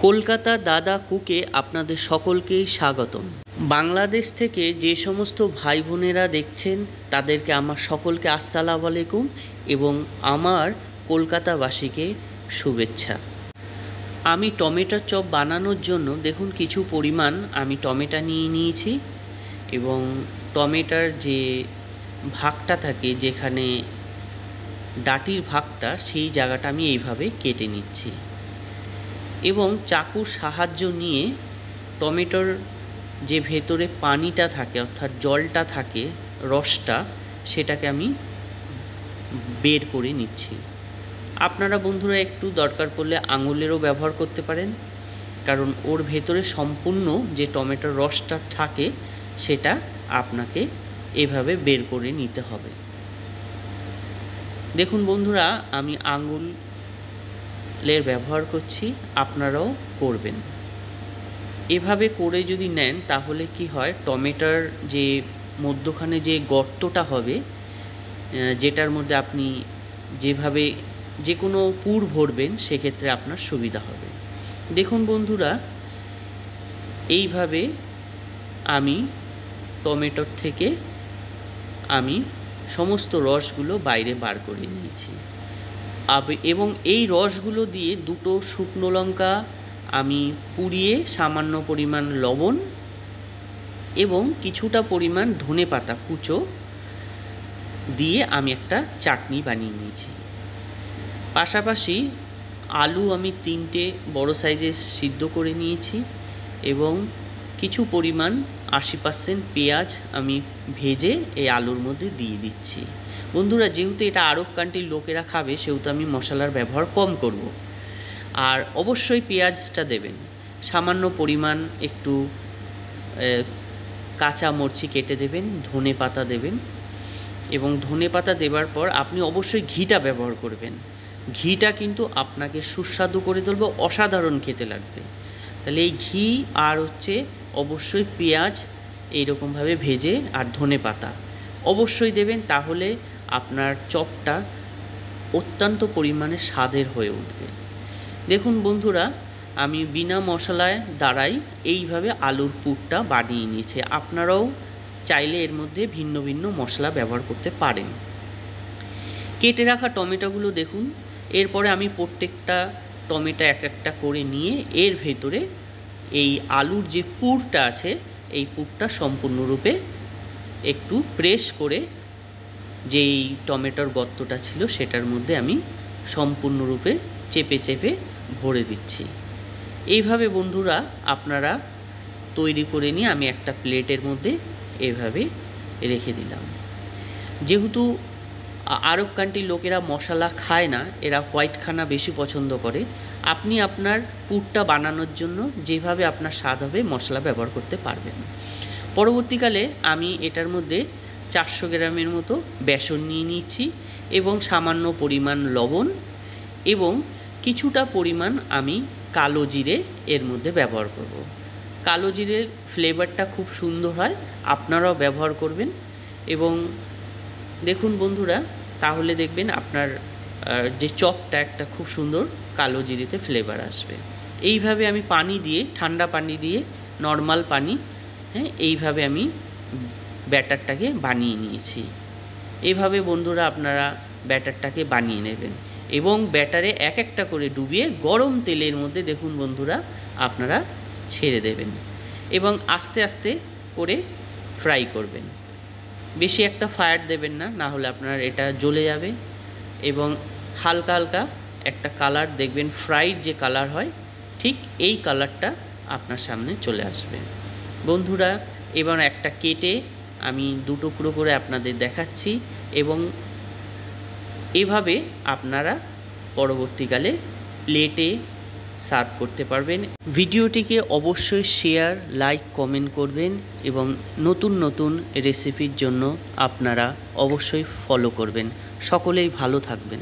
কলকাতা দাদা কুকে আপনাদের সকলকেই স্বাগতম। বাংলাদেশ থেকে যে সমস্ত ভাই বোনেরা দেখছেন তাদেরকে আমার সকলকে আসসালামু আলাইকুম এবং আমার কলকাতাবাসীকে শুভেচ্ছা। আমি টমেটোর চপ বানানোর জন্য দেখুন কিছু পরিমাণ আমি টমেটো নিয়ে নিয়েছি এবং টমেটোর যে ভাগটা থাকে, যেখানে ডাটির ভাগটা, সেই জায়গাটা আমি এইভাবে কেটে নিচ্ছি এবং চাকুর সাহায্য নিয়ে টমেটোর যে ভেতরে পানিটা থাকে অর্থাৎ জলটা থাকে, রসটা, সেটাকে আমি বের করে নিচ্ছি। আপনারা বন্ধুরা একটু দরকার পড়লে আঙুলেরও ব্যবহার করতে পারেন, কারণ ওর ভেতরে সম্পূর্ণ যে টমেটোর রসটা থাকে সেটা আপনাকে এভাবে বের করে নিতে হবে। দেখুন বন্ধুরা, আমি আঙুলের ব্যবহার করছি, আপনারাও করবেন। এভাবে করে যদি নেন তাহলে কি হয়, টমেটোর যে মধ্যখানে যে গর্তটা হবে, যেটার মধ্যে আপনি যেভাবে যে কোনো পুর ভরবেন, সেক্ষেত্রে আপনার সুবিধা হবে। দেখুন বন্ধুরা, এইভাবে আমি টমেটোর থেকে আমি সমস্ত রসগুলো বাইরে বার করে নিয়েছি এবং এই রসগুলো দিয়ে দুটো শুকনো লঙ্কা আমি পুড়িয়ে সামান্য পরিমাণ লবণ এবং কিছুটা পরিমাণ ধনেপাতা কুচো দিয়ে আমি একটা চাটনি বানিয়ে নিয়েছি। পাশাপাশি আলু আমি 3টে বড় সাইজের সিদ্ধ করে নিয়েছি এবং কিছু পরিমাণ 80% পেঁয়াজ আমি ভেজে এই আলুর মধ্যে দিয়ে দিচ্ছি। বন্ধুরা, যেহেতু এটা আরব কান্ট্রির লোকেরা খাবে, সেহেতু আমি মশলার ব্যবহার কম করব। আর অবশ্যই পেঁয়াজটা দেবেন, সামান্য পরিমাণ একটু কাঁচা মরচি কেটে দেবেন, ধনে পাতা দেবেন এবং ধনে পাতা দেওয়ার পর আপনি অবশ্যই ঘিটা ব্যবহার করবেন। ঘিটা কিন্তু আপনাকে সুস্বাদু করে তুলবে, অসাধারণ খেতে লাগবে। তাহলে এই ঘি আর অবশ্যই পেঁয়াজ এইরকমভাবে ভেজে আর ধনে পাতা অবশ্যই দেবেন, তাহলে আপনার চপটা অত্যন্ত পরিমাণে স্বাদের হয়ে উঠবে। দেখুন বন্ধুরা, আমি বিনা মশলায় দ্বারাই এইভাবে আলুর পুরটা বানিয়ে নিয়েছি। আপনারাও চাইলে এর মধ্যে ভিন্ন ভিন্ন মশলা ব্যবহার করতে পারেন। কেটে রাখা টমেটোগুলো দেখুন, এরপরে আমি প্রত্যেকটা টমেটো এক একটা করে নিয়ে এর ভেতরে এই আলুর যে পুরটা আছে, এই পুরটা সম্পূর্ণরূপে একটু প্রেস করে যেই টমেটোর গর্তটা ছিল সেটার মধ্যে আমি সম্পূর্ণরূপে চেপে চেপে ভরে দিচ্ছি। এইভাবে বন্ধুরা আপনারা তৈরি করে নিয়ে আমি একটা প্লেটের মধ্যে এভাবে রেখে দিলাম। যেহেতু আরব কান্ট্রির লোকেরা মশলা খায় না, এরা হোয়াইট খানা বেশি পছন্দ করে, আপনি আপনার পুরটা বানানোর জন্য যেভাবে আপনার স্বাদ হবে মশলা ব্যবহার করতে পারবেন। পরবর্তীকালে আমি এটার মধ্যে 400 গ্রামের মতো বেসন নিয়ে নিচ্ছি এবং সামান্য পরিমাণ লবণ এবং কিছুটা পরিমাণ আমি কালো জিরে এর মধ্যে ব্যবহার করব। কালো জিরের ফ্লেভারটা খুব সুন্দর হয়, আপনারাও ব্যবহার করবেন। এবং দেখুন বন্ধুরা, তাহলে দেখবেন আপনার যে চপটা একটা খুব সুন্দর কালো জিরেতে ফ্লেভার আসবে। এইভাবে আমি পানি দিয়ে, ঠান্ডা পানি দিয়ে, নর্মাল পানি, এইভাবে আমি ব্যাটারটাকে বানিয়ে নিয়েছি। এইভাবে বন্ধুরা আপনারা ব্যাটারটাকে বানিয়ে নেবেন এবং ব্যাটারে এক একটা করে ডুবিয়ে গরম তেলের মধ্যে দেখুন বন্ধুরা আপনারা ছেড়ে দেবেন এবং আস্তে আস্তে করে ফ্রাই করবেন। বেশি একটা ফায়ার দেবেন না, না হলে আপনার এটা জ্বলে যাবে এবং হালকা হালকা একটা কালার দেখবেন, ফ্রাইড যে কালার হয় ঠিক এই কালারটা আপনার সামনে চলে আসবে। বন্ধুরা, এবার একটা কেটে আমি 2 টুকরো করে আপনাদের দেখাচ্ছি এবং এভাবে আপনারা পরবর্তীকালে প্লেটে সার্ভ করতে পারবেন। ভিডিওটিকে অবশ্যই শেয়ার, লাইক, কমেন্ট করবেন এবং নতুন নতুন রেসিপির জন্য আপনারা অবশ্যই ফলো করবেন। সকলেই ভালো থাকবেন।